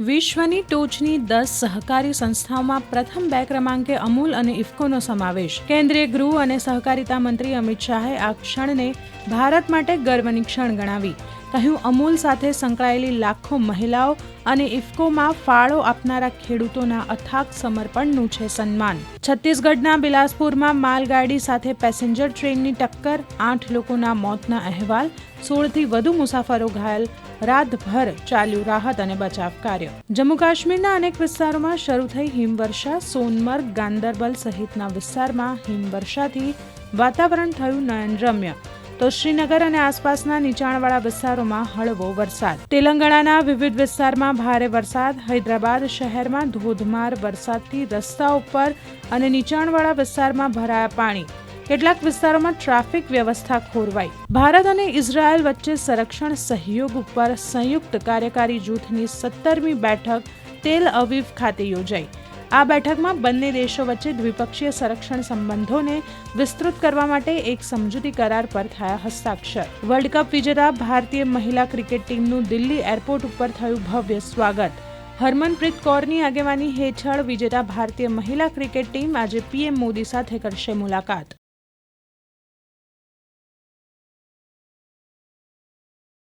વિશ્વની ટોચની 10 સહકારી સંસ્થાઓમાં પ્રથમ 2 ક્રમાંકે અમૂલ અને ઇફકોનો સમાવેશ. કેન્દ્રીય ગૃહ અને સહકારિતા મંત્રી અમિત શાહે આ ક્ષણને ભારત માટે ગર્વની ક્ષણ ગણાવી. કહ્યું, અમૂલ સાથે સંકળાયેલી લાખો મહિલાઓ અને ઇફકોમાં ફાળો આપનારા ખેડૂતોના અથાગ સમર્પણનું છે સન્માન. છત્તીસગઢના બિલાસપુરમાં માલગાડી સાથે પેસેન્જર ટ્રેનની ટક્કર, 8 લોકોના મોતના અહેવાલ, 16થી વધુ મુસાફરો ઘાયલ. રાતભર ચાલ્યું રાહત અને બચાવ કાર્ય. જમ્મુ કાશ્મીરના અનેક વિસ્તારોમાં શરૂ થઈ હિમવર્ષા. સોનમર્ગ, ગાંદરબલ સહિતના વિસ્તારમાં હિમવર્ષાથી વાતાવરણ થયું નયનરમ્ય. તો શ્રીનગર અને આસપાસના નીચાણવાળા વિસ્તારોમાં હળવો વરસાદ. તેલંગાણાના વિવિધ વિસ્તારમાં ભારે વરસાદ. હૈદરાબાદ શહેરમાં ધોધમાર વરસાદથી રસ્તાઓ પર અને નીચાણવાળા વિસ્તારમાં ભરાયા પાણી. કેટલાક વિસ્તારોમાં ટ્રાફિક વ્યવસ્થા ખોરવાઈ. ભારત અને ઇઝરાયલ વચ્ચે સંરક્ષણ સહયોગ ઉપર સંયુક્ત કાર્યકારી જૂથની 17મી બેઠક તેલ અવીવ ખાતે યોજાઈ. આ બેઠકમાં બંને દેશો વચ્ચે દ્વિપક્ષીય સંરક્ષણ સંબંધોને વિસ્તૃત કરવા માટે એક સમજૂતી કરાર પર થયા હસ્તાક્ષર. વર્લ્ડ કપ વિજેતા ભારતીય મહિલા ક્રિકેટ ટીમનું દિલ્હી એરપોર્ટ ઉપર થયું ભવ્ય સ્વાગત. હરમનપ્રીત કૌરની આગેવાની હેઠળ વિજેતા ભારતીય મહિલા ક્રિકેટ ટીમ આજે પીએમ મોદી સાથે કરશે મુલાકાત.